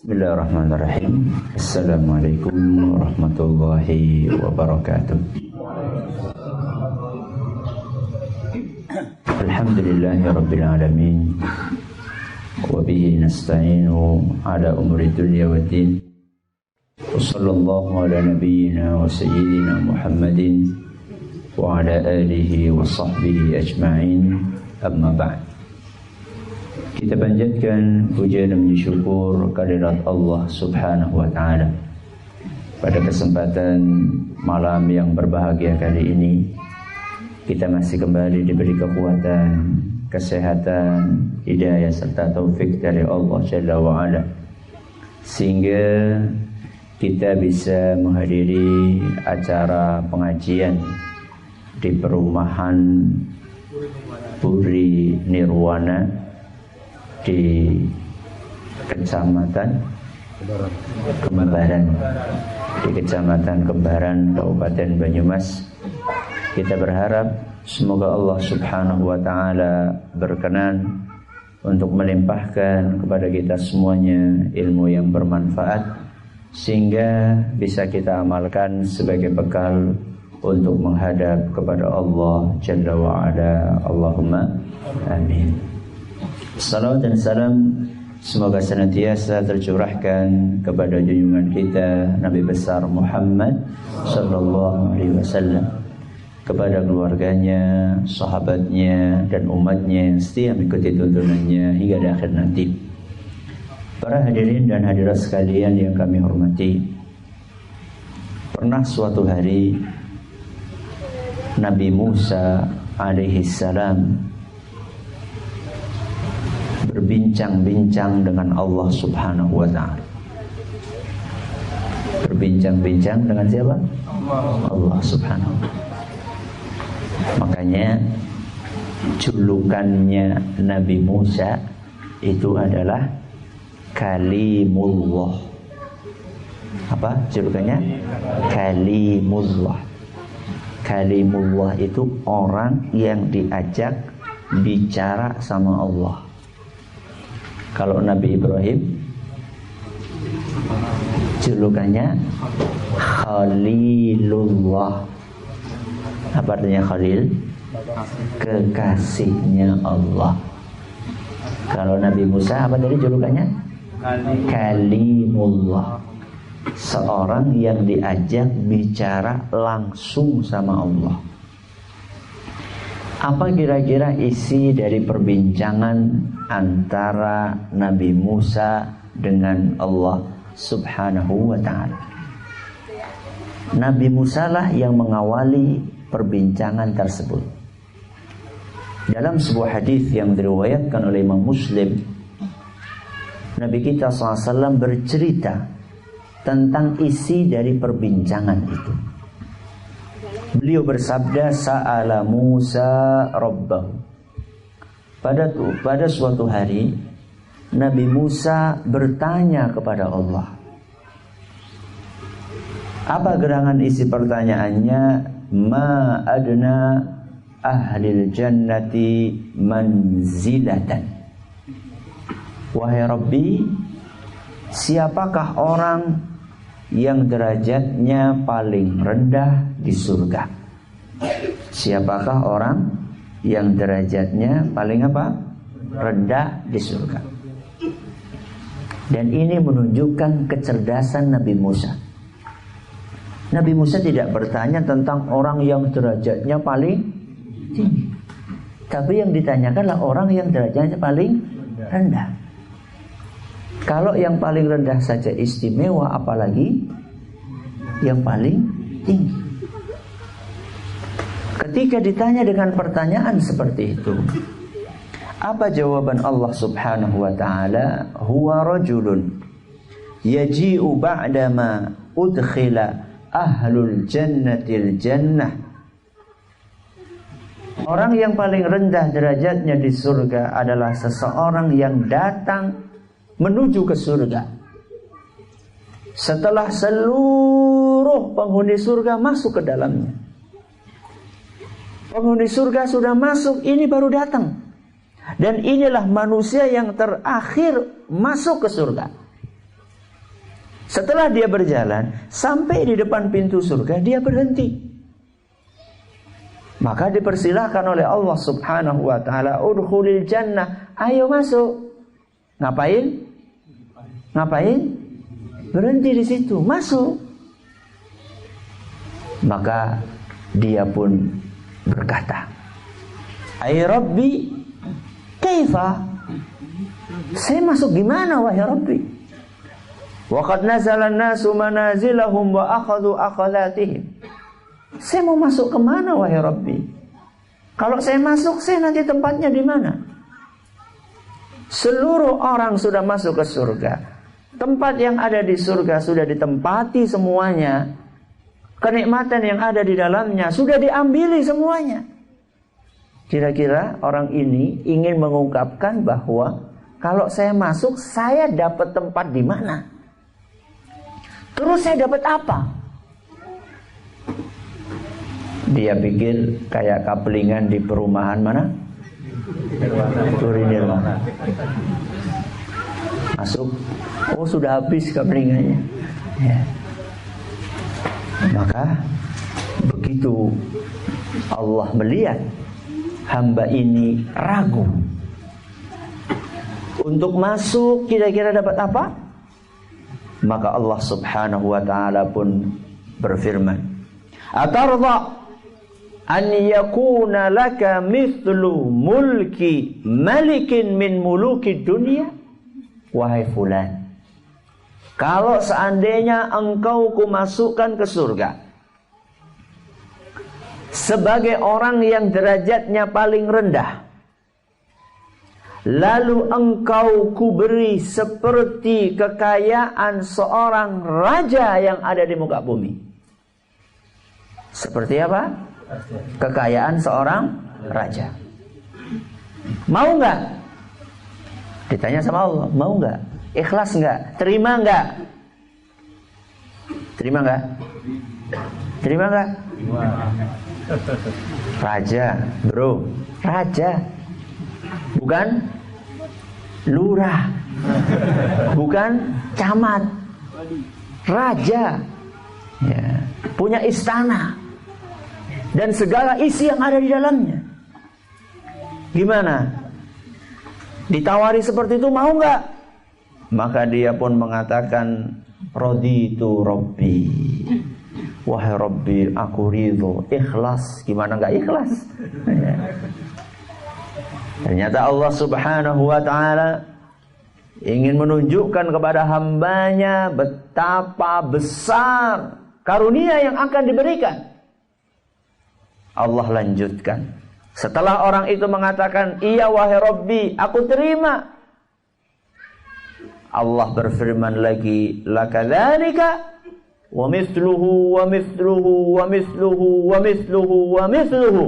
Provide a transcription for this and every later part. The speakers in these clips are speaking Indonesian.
Bismillahirrahmanirrahim. Assalamualaikum warahmatullahi wabarakatuh. Alhamdulillahi rabbil alamin. Wa bihi nasta'inu ala umuri dunya waddin. Wa sallallahu ala nabiyyina wa sayyidina Muhammadin wa ala alihi wa sahbihi ajma'in. Amma ba'd. Kita panjatkan puja dan syukur kehadirat Allah Subhanahu wa taala. Pada kesempatan malam yang berbahagia kali ini, kita masih kembali diberi kekuatan, kesehatan, hidayah serta taufik dari Allah Jalla wa ala, sehingga kita bisa menghadiri acara pengajian di perumahan Puri Nirwana di Kecamatan Kembaran, Kabupaten Banyumas. Kita berharap semoga Allah Subhanahu wa taala berkenan untuk melimpahkan kepada kita semuanya ilmu yang bermanfaat, sehingga bisa kita amalkan sebagai bekal untuk menghadap kepada Allah Jalla wa ala. Allahumma amin. Salawat dan salam semoga senantiasa tercurahkan kepada junjungan kita Nabi besar Muhammad sallallahu alaihi wasallam, kepada keluarganya, sahabatnya, dan umatnya yang setia mengikuti tuntunannya hingga di akhir nanti. Para hadirin dan hadirat sekalian yang kami hormati, pernah suatu hari Nabi Musa alaihi salam berbincang-bincang dengan Allah Subhanahu wa taala. Berbincang-bincang dengan siapa? Allah Subhanahu wa taala. Makanya julukannya Nabi Musa itu adalah Kalimullah. Apa julukannya? Kalimullah. Kalimullah itu orang yang diajak bicara sama Allah. Kalau Nabi Ibrahim julukannya Khalilullah. Apa artinya Khalil? Kekasihnya Allah. Kalau Nabi Musa apa tadi julukannya? Kalimullah. Seorang yang diajak bicara langsung sama Allah. Apa kira-kira isi dari perbincangan antara Nabi Musa dengan Allah Subhanahu wa ta'ala? Nabi Musa lah yang mengawali perbincangan tersebut. Dalam sebuah hadis yang diriwayatkan oleh Imam Muslim, Nabi kita SAW bercerita tentang isi dari perbincangan itu. Beliau bersabda, Sa'ala Musa Rabbahu. Pada suatu hari Nabi Musa bertanya kepada Allah. Apa gerangan isi pertanyaannya? Ma adna ahlil jannati manzilatan. Wahai Rabbi, siapakah orang yang derajatnya paling rendah di surga? Siapakah orang yang derajatnya paling apa? Rendah di surga. Dan ini menunjukkan kecerdasan Nabi Musa. Nabi Musa tidak bertanya tentang orang yang derajatnya paling tinggi, tapi yang ditanyakanlah orang yang derajatnya paling rendah. Kalau yang paling rendah saja istimewa, apalagi yang paling tinggi. Ketika ditanya dengan pertanyaan seperti itu, apa jawaban Allah Subhanahu wa ta'ala? Huwa rajulun yaji'u ba'dama udkhila ahlul jannatil jannah. Orang yang paling rendah derajatnya di surga adalah seseorang yang datang menuju ke surga setelah seluruh penghuni surga masuk ke dalamnya. Penghuni surga sudah masuk, ini baru datang. Dan inilah manusia yang terakhir masuk ke surga. Setelah dia berjalan sampai di depan pintu surga, dia berhenti. Maka dipersilahkan oleh Allah Subhanahu wa ta'ala, udkhulil jannah, ayo masuk. Ngapain? Berhenti di situ, masuk. Maka dia pun berkata, ay Rabbi, kaifa? Saya masuk gimana wahai Rabbi? Wa qad nazala an-nasu manazilahum wa akhadhu akhadatihim. Saya mau masuk kemana wahai Rabbi? Kalau saya masuk, saya nanti tempatnya di mana? Seluruh orang sudah masuk ke surga. Tempat yang ada di surga sudah ditempati semuanya. Kenikmatan yang ada di dalamnya sudah diambili semuanya. Kira-kira orang ini ingin mengungkapkan bahwa kalau saya masuk, saya dapat tempat di mana? Terus saya dapat apa? Dia pikir kayak kaplingan di perumahan mana? Nirwana. Masuk, oh sudah habis kaplingannya. Ya. Maka begitu Allah melihat hamba ini ragu untuk masuk, kira-kira dapat apa? Maka Allah Subhanahu wa ta'ala pun berfirman, atarda an yakuna laka mithlu mulki malikin min muluki dunia? Wahai fulan, kalau seandainya engkau kumasukkan ke surga sebagai orang yang derajatnya paling rendah, lalu engkau kuberi seperti kekayaan seorang raja yang ada di muka bumi. Seperti apa? Kekayaan seorang raja. Mau nggak? Ditanya sama Allah, mau nggak? Ikhlas nggak? Terima nggak? Terima nggak? Terima nggak? Raja, bro, raja. Bukan lurah, bukan camat, raja, ya, punya istana dan segala isi yang ada di dalamnya. Gimana? Ditawari seperti itu, mau nggak? Maka dia pun mengatakan, raditu Rabbi, wahai Rabbi, aku ridho, ikhlas. Gimana nggak ikhlas? Ya. Ternyata Allah Subhanahu wa ta'ala ingin menunjukkan kepada hambanya betapa besar karunia yang akan diberikan. Allah lanjutkan, setelah orang itu mengatakan, iya wahai Rabbi, aku terima, Allah berfirman lagi, lakadzalika wa mithluhu wa mithluhu wa mithluhu wa mithluhu wa mithluhu.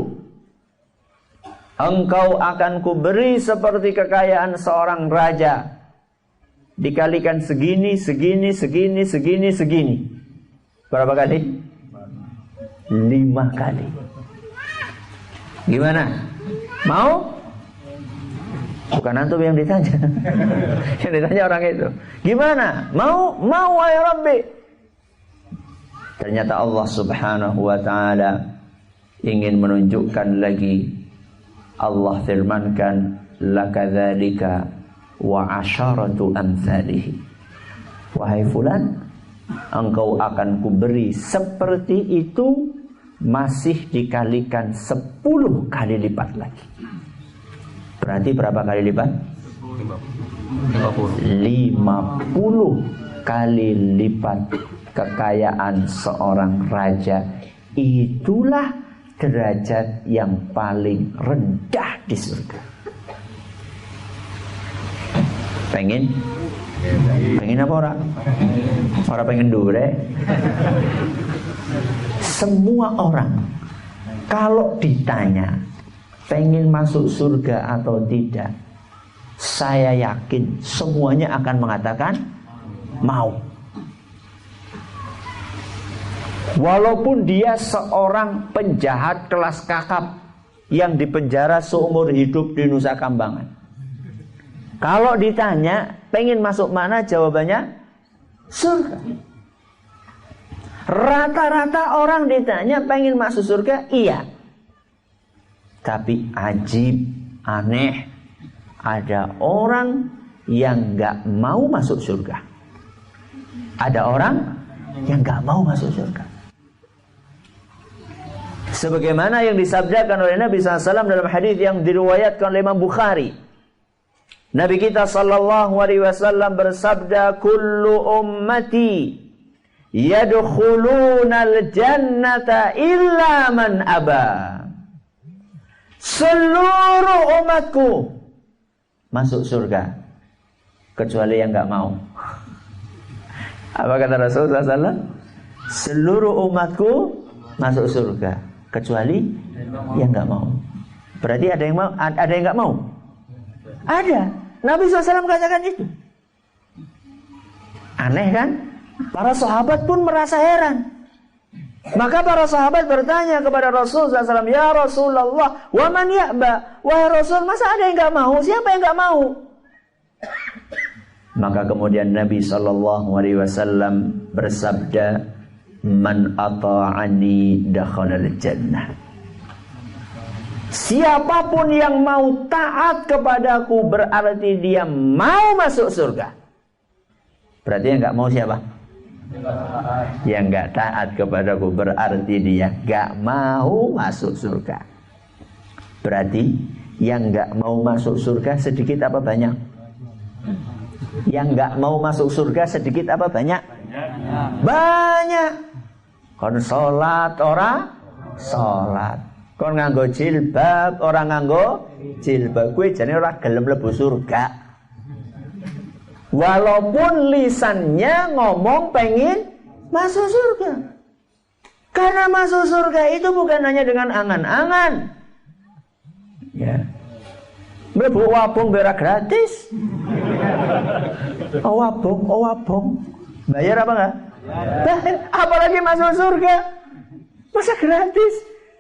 Engkau akan kuberi seperti kekayaan seorang raja, dikalikan segini, segini, segini, segini, segini. Berapa kali? 5 kali. Gimana? Mau? Bukan antum yang ditanya. Yang ditanya orang itu. Gimana? Mau? Mau wahai Rabbi. Ternyata Allah Subhanahu wa ta'ala ingin menunjukkan lagi. Allah firmankan, lakadzalika wa asyaratu amthalihi. Wahai fulan, engkau akan kuberi seperti itu, masih dikalikan 10 kali lipat lagi. Berarti berapa kali lipat? 50 kali lipat kekayaan seorang raja. Itulah derajat yang paling rendah di surga. Pengen? Pengen apa orang? Orang pengen dure. Semua orang kalau ditanya pengen masuk surga atau tidak, saya yakin semuanya akan mengatakan mau. Walaupun dia seorang penjahat kelas kakap yang dipenjara seumur hidup di Nusa Kambangan, kalau ditanya pengen masuk mana, jawabannya surga. Rata-rata orang ditanya pengen masuk surga, iya. Tapi ajib, aneh, ada orang yang gak mau masuk surga. Ada orang yang gak mau masuk surga. Sebagaimana yang disabdakan oleh Nabi SAW dalam hadis yang diriwayatkan oleh Imam Bukhari. Nabi kita SAW bersabda, kullu ummati yadkhulunal jannata illa man aba. Seluruh umatku masuk surga kecuali yang gak mau. Apa kata Rasulullah SAW? Seluruh umatku masuk surga kecuali yang nggak mau. Berarti ada yang mau, ada yang nggak mau. Ada. Nabi SAW katakan itu. Aneh kan? Para sahabat pun merasa heran. Maka para sahabat bertanya kepada Rasulullah SAW, ya Rasulullah, wa man ya'ba? Wahai Rasul, masa ada yang nggak mau? Siapa yang nggak mau? Maka kemudian Nabi SAW bersabda, man ata'ani dakhalal jannah. Siapapun yang mau taat kepadaku berarti dia mau masuk surga. Berarti yang gak mau siapa? Yang gak taat kepadaku berarti dia gak mau masuk surga. Berarti yang gak mau masuk surga sedikit apa banyak? Yang gak mau masuk surga sedikit apa banyak? Banyak. Kon sholat ora sholat, kon nganggo jilbab orang nganggo jilbab, gue jane ora gelem mlebu surga. Walaupun lisannya ngomong pengen masuk surga. Karena masuk surga itu bukan hanya dengan angan-angan. Ya. Mlebu wabung berak gratis. Wabung. Bayar apa enggak? Bayar. Apalagi masuk surga. Masa gratis?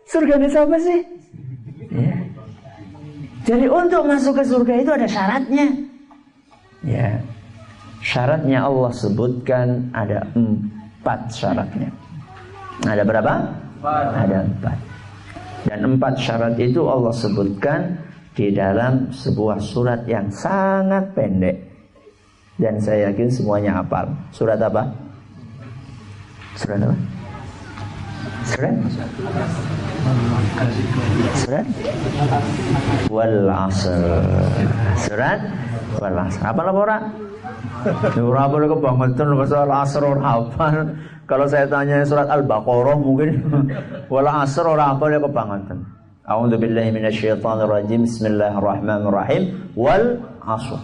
Surganya siapa sih? Ya. Jadi untuk masuk ke surga itu ada syaratnya. Ya. Syaratnya Allah sebutkan ada 4 syaratnya. Ada berapa? 4. Ada 4. Dan 4 syarat itu Allah sebutkan di dalam sebuah surat yang sangat pendek. Dan saya yakin semuanya hafal. Surat apa? Surat apa? Surat Wal Asr. Surat Wal Asr. Apa lah orang? Ora boleh kebangetan masalah Al-Asr ora hafal. Kalau saya tanya surat Al-Baqarah mungkin Wal Asr ora hafal ya kebangetan. A'udzubillahi minasyaitonir rajim. Bismillahirrahmanirrahim. Wal Asr.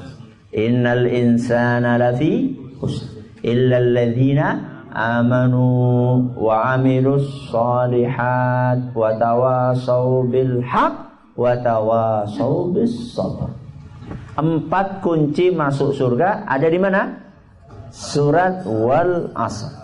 Innal insana lafi khusr illa alladzina amanu wa amilus shalihat wa tawasaw bil haqq wa tawasaw bis sabr. 4 kunci masuk surga ada di mana? Surat Wal Asr.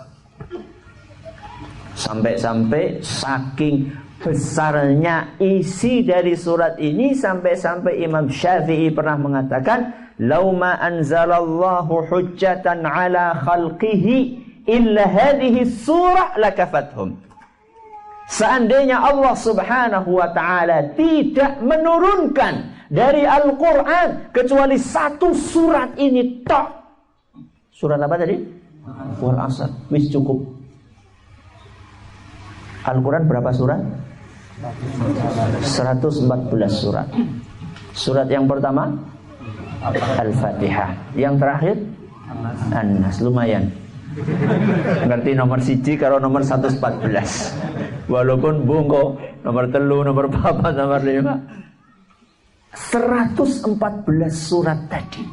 Sampai-sampai saking besarnya isi dari surat ini sampai-sampai Imam Syafi'i pernah mengatakan, "Lauma anzalallahu hujjatan ala khalqihi illa hadhihi surah lakafathum." Seandainya Allah Subhanahu wa taala tidak menurunkan dari Al-Qur'an kecuali 1 surat ini tok. Surat apa tadi? Wal Asr. Wis cukup. Al-Qur'an berapa surat? 114 surat. Surat yang pertama Al-Fatihah. Yang terakhir An-Nas. Lumayan. Ngerti nomor 1 karo nomor 114. Walaupun bungko nomor 3, nomor 4, nomor 5. 114 surat tadi.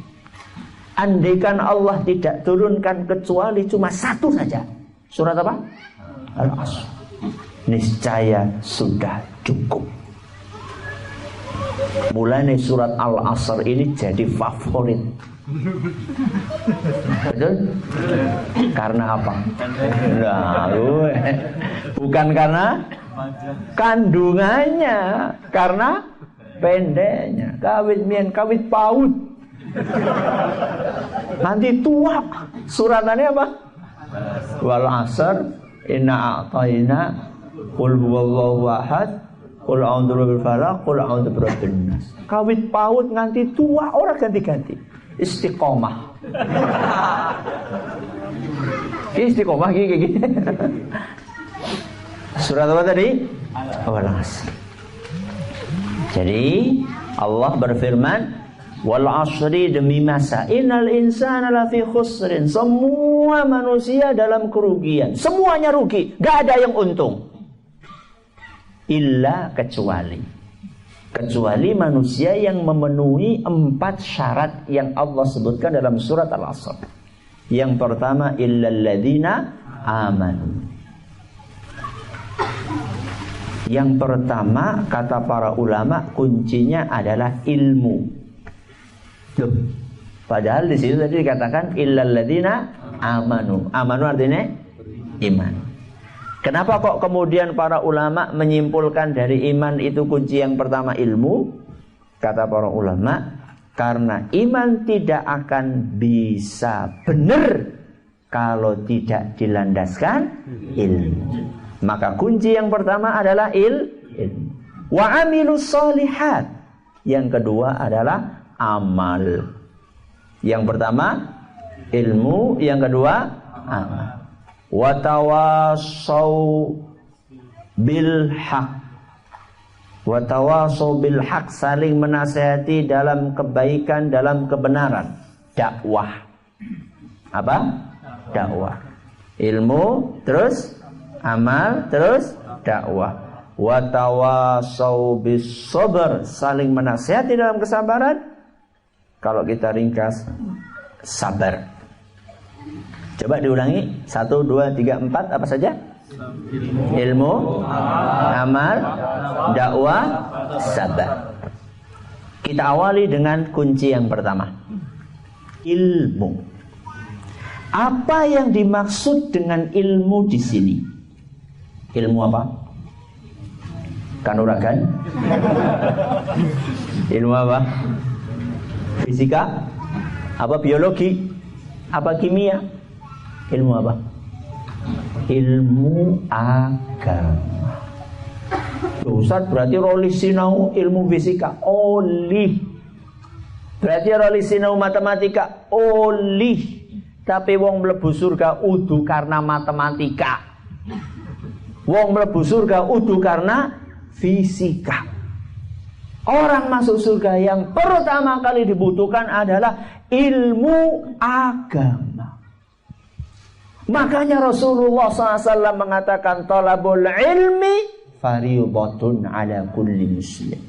Andaikan Allah tidak turunkan kecuali cuma 1 saja. Surat apa? Al-Asr. Niscaya sudah cukup. Mulanya surat Al-Asr ini jadi favorit. Betul? Karena apa? Nah, bukan karena kandungannya, karena pendeknya. Kawit paut. Nanti tua. Suratannya apa? wal 'asr, inna a'tayna, qul huwallahu ahad, qul a'udzu birabbil falaq, qul a'udzu birabbin nas. Kawit paut nganti tua ora ganti-ganti. Istiqomah. Istiqomah gini. Surat apa tadi? Wal 'asr. Jadi Allah berfirman, wal 'asri, demi masa, innal insana lafi khusrin, semua manusia dalam kerugian, semuanya rugi, gak ada yang untung. Illa, kecuali manusia yang memenuhi 4 syarat yang Allah sebutkan dalam surat Al-'Asr. Yang pertama, illal ladzina amanu. Yang pertama, kata para ulama, kuncinya adalah ilmu. Loh, padahal di situ tadi dikatakan illal ladzina amanu. Amanu artinya iman. Kenapa kok kemudian para ulama menyimpulkan dari iman itu kunci yang pertama ilmu? Kata para ulama, karena iman tidak akan bisa benar kalau tidak dilandaskan ilmu. Maka kunci yang pertama adalah ilmu. Wa amilus sholihat. Yang kedua adalah amal. Yang pertama ilmu, yang kedua amal. Wa tawassaw bil haq. Wa tawassaw bil haq, saling menasihati dalam kebaikan, dalam kebenaran. Dakwah. Apa? Dakwah. Ilmu, terus amal, terus dakwah. Wa tawassaw bis sabr, saling menasihati dalam kesabaran. Kalau kita ringkas, sabar. Coba diulangi. 1, 2, 3, 4 apa saja? Ilmu, amal, dakwah, sabar. Kita awali dengan kunci yang pertama, ilmu. Apa yang dimaksud dengan ilmu di sini? Ilmu apa? Kanuragan? Ilmu apa? Fisika? Apa biologi? Apa kimia? Ilmu apa? Ilmu agama. Ustaz, berarti roli sinau ilmu fisika? Olih. Berarti roli sinau matematika? Olih. Tapi wong mlebu surga udu karena matematika. Wong mlebu surga udu karena fisika. Orang masuk surga yang pertama kali dibutuhkan adalah ilmu agama. Makanya Rasulullah SAW mengatakan, talabul ilmi fariidatun ala kulli muslim.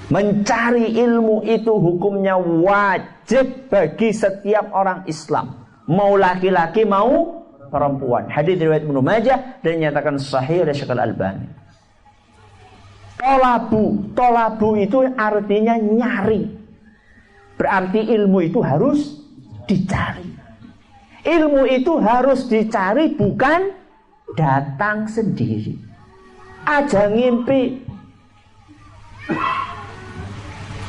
Mencari ilmu itu hukumnya wajib bagi setiap orang Islam, mau laki-laki mau perempuan. Hadis riwayat Ibnu Majah dan dinyatakan sahih oleh Syekh Al-Albani. Tolabu itu artinya nyari. Berarti ilmu itu harus dicari. Ilmu itu harus dicari, bukan datang sendiri. Aja ngimpi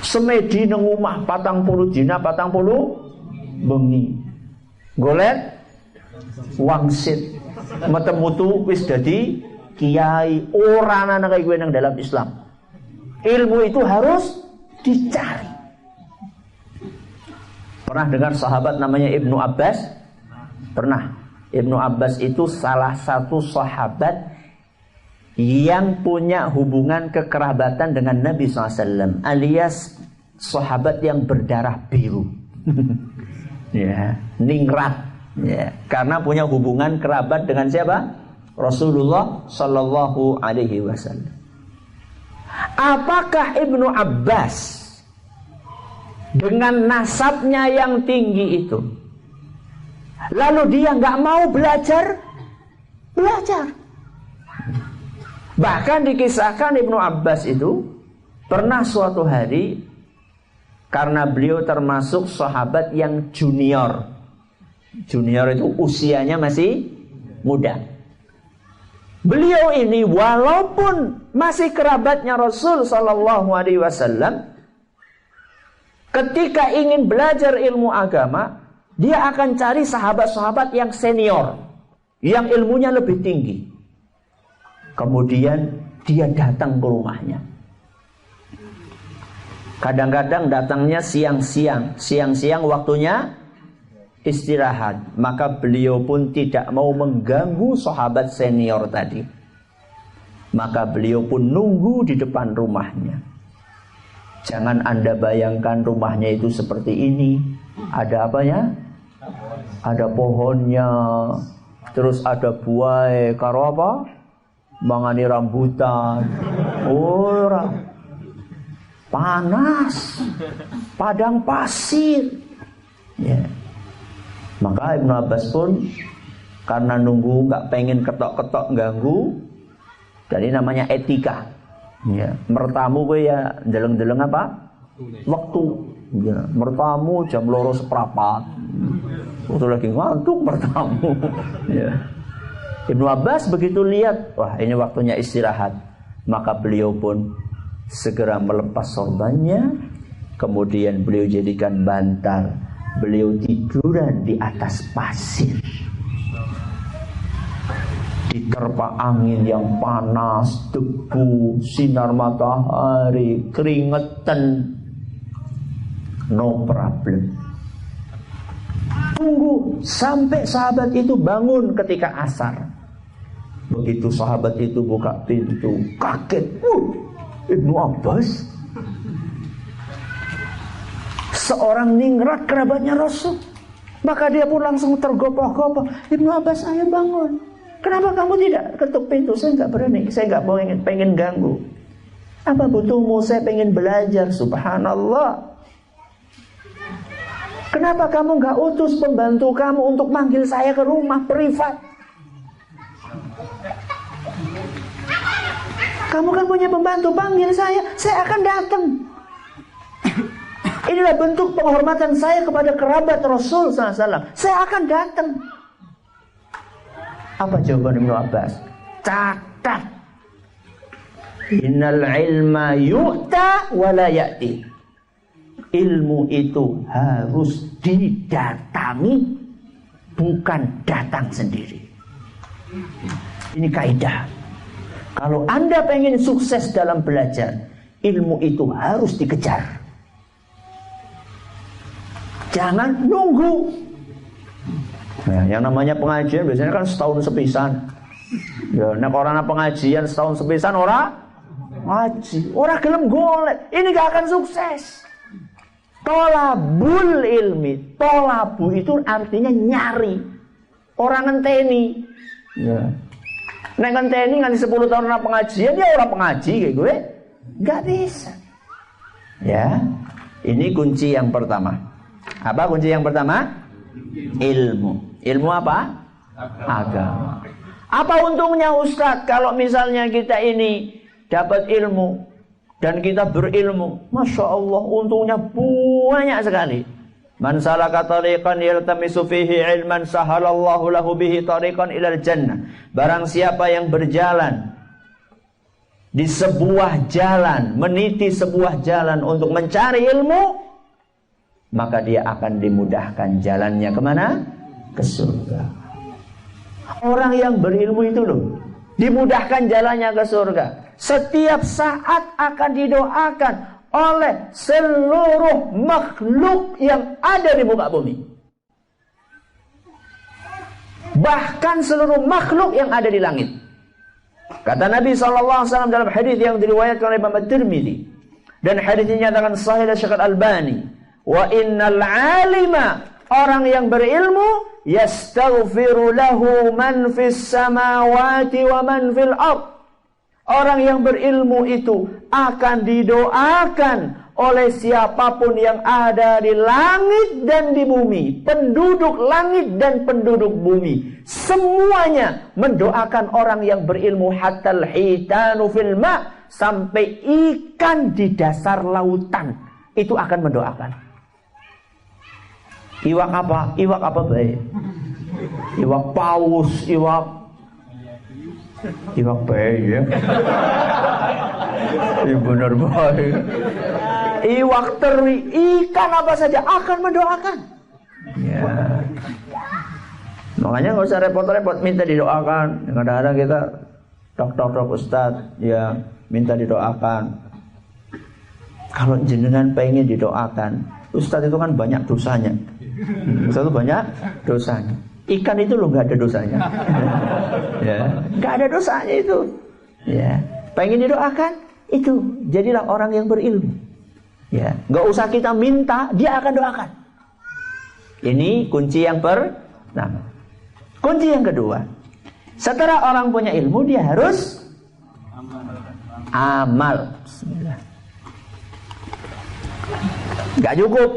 semedi nang omah 40 dina 40 bengi. Golek wangsit metemutu wis dadi kiai, ora ana kaya kowe nang dalam Islam. Ilmu itu harus dicari. Pernah dengar sahabat namanya Ibnu Abbas? Pernah. Ibnu Abbas itu salah satu sahabat yang punya hubungan kekerabatan dengan Nabi SAW, alias sahabat yang berdarah biru. Ya, ningrat. Ya, karena punya hubungan kerabat dengan siapa? Rasulullah Sallallahu Alaihi Wasallam. Apakah Ibnu Abbas dengan nasabnya yang tinggi itu, lalu dia nggak mau belajar? Bahkan dikisahkan Ibnu Abbas itu pernah suatu hari, karena beliau termasuk sahabat yang junior. Junior itu usianya masih muda. Beliau ini walaupun masih kerabatnya Rasul Sallallahu Alaihi Wasallam, ketika ingin belajar ilmu agama, Dia akan cari sahabat-sahabat yang senior, yang ilmunya lebih tinggi. Kemudian dia datang ke rumahnya. Kadang-kadang datangnya siang-siang. Siang-siang waktunya istirahat. Maka beliau pun tidak mau mengganggu sahabat senior tadi. Maka beliau pun nunggu di depan rumahnya. Jangan Anda bayangkan rumahnya itu seperti ini. Ada apanya? Ada pohonnya. Terus ada buah karo apa? Mangani rambutan. Ora. Panas. Padang pasir. Ya. Maka Ibnu Abbas pun karena nunggu gak pengen ketok-ketok ganggu, jadi namanya etika. Ya, mertamu gue ya deleng-deleng apa? Waktu. Ya, mertamu jam 2:15. Waktu lagi ngantuk mertamu. Ya. Ibnu Abbas begitu lihat, wah ini waktunya istirahat. Maka beliau pun segera melepas sorbannya, kemudian beliau jadikan bantal. Beliau tiduran di atas pasir, diterpa angin yang panas, debu, sinar matahari, keringetan. No problem. Tunggu sampai sahabat itu bangun ketika asar. Begitu sahabat itu buka pintu, kaget. Ibnu Abbas, seorang ningrat kerabatnya Rasul. Maka dia pun langsung tergopoh-gopoh. Ibnu Abbas, ayo bangun. Kenapa kamu tidak ketuk pintu? Saya nggak berani, saya nggak pengen ganggu. Apa butuhmu? Saya pengen belajar. Subhanallah. Kenapa kamu nggak utus pembantu kamu untuk manggil saya ke rumah privat? Kamu kan punya pembantu, panggil saya akan datang. Inilah bentuk penghormatan saya kepada kerabat Rasul SAW. Saya akan datang. Apa jawaban Ibnu Abbas? Catat. Innal ilma yu'ta wa la ya'ti. Ilmu itu harus didatangi, bukan datang sendiri. Ini kaidah. Kalau Anda pengen sukses dalam belajar, ilmu itu harus dikejar. Jangan nunggu. Nah, yang namanya pengajian biasanya kan setahun sepisan. Ya, nek orang pengajian setahun sepisan ora ngaji, ora gelem golek. Ini gak akan sukses. Tolabul ilmi, tolabu itu artinya nyari. Orang ngenteni. Ya. Nek ngenteni nganti 10 tahun orang pengajian, ya orang pengaji kayak gue. Gak bisa. Ya. Ini kunci yang pertama. Apa kunci yang pertama? Ilmu. Ilmu apa? Agama. Apa untungnya Ustadz kalau misalnya kita ini dapat ilmu dan kita berilmu? Masya Allah, untungnya banyak sekali. Man salaka tariqan yaltamisu fihi ilman sahalallahu lahu bihi tariqan ilal jannah. Barang siapa yang berjalan di sebuah jalan, meniti sebuah jalan untuk mencari ilmu, maka dia akan dimudahkan jalannya kemana? Ke surga. Orang yang berilmu itu loh, dimudahkan jalannya ke surga. Setiap saat akan didoakan oleh seluruh makhluk yang ada di muka bumi. Bahkan seluruh makhluk yang ada di langit. Kata Nabi SAW dalam hadis yang diriwayatkan oleh Imam At-Tirmidzi, dan hadis ini dinyatakan sahih oleh Syekh Al-Albani, wa innal alima, orang yang berilmu, yastaghfiru lahu man fis samawati wa man fil ardh. Orang yang berilmu itu akan didoakan oleh siapapun yang ada di langit dan di bumi. Penduduk langit dan penduduk bumi, semuanya mendoakan orang yang berilmu. Hatal hitanu fil ma, sampai ikan di dasar lautan itu akan mendoakan. Iwak apa? Iwak apa baik? Iwak paus, iwak baik ya. Iya benar baik. Iwak teri, ikan apa saja akan mendoakan. Ya. Makanya nggak usah repot-repot minta didoakan. Kadang-kadang kita tok Ustaz, ya minta didoakan. Kalau jenengan pengen didoakan, Ustaz itu kan banyak dosanya. Ustaz itu banyak dosanya. Ikan itu loh nggak ada dosanya. Ya, nggak ada dosanya itu. Ya, pengen didoakan itu jadilah orang yang berilmu. Ya, nggak usah kita minta, dia akan doakan. Ini kunci yang pertama. Kunci yang kedua, setelah orang punya ilmu dia harus amal. Bismillah. Gak cukup.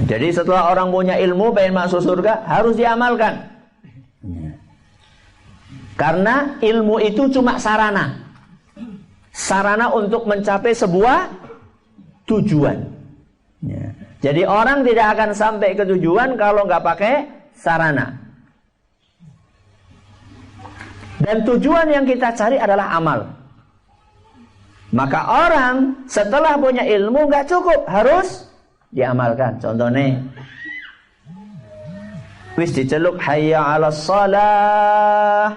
Jadi setelah orang punya ilmu pengen masuk surga harus diamalkan. Karena ilmu itu cuma sarana. Sarana untuk mencapai sebuah tujuan. Jadi orang tidak akan sampai ke tujuan kalau nggak pakai sarana. Dan tujuan yang kita cari adalah amal. Maka orang setelah punya ilmu nggak cukup, harus diamalkan. Contohnya, wis diceluk hayya 'alas shalah.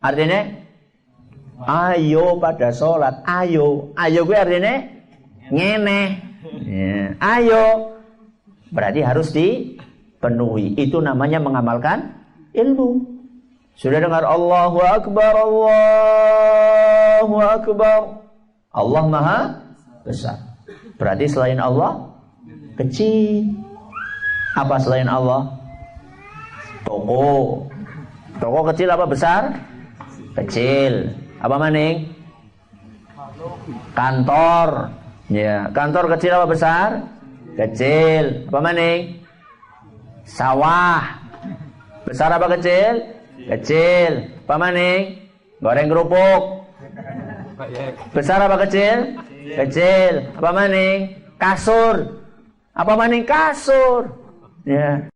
Artinya ayo pada sholat. Ayo gue artinya ngene. Ya, ayo berarti harus dipenuhi. Itu namanya mengamalkan ilmu. Sudah dengar Allahu Akbar, Allahu Akbar. Allah Maha Besar. Berarti selain Allah kecil. Apa selain Allah? Toko. Toko kecil apa besar? Kecil. Apa maning? Kantor. Ya, kantor kecil apa besar? Kecil. Apa maning? Sawah. Besar apa kecil? Kecil. Apa maning? Goreng kerupuk. Besar apa kecil? Kecil. Apa maning? Kasur. Apa maning? Kasur. Ya.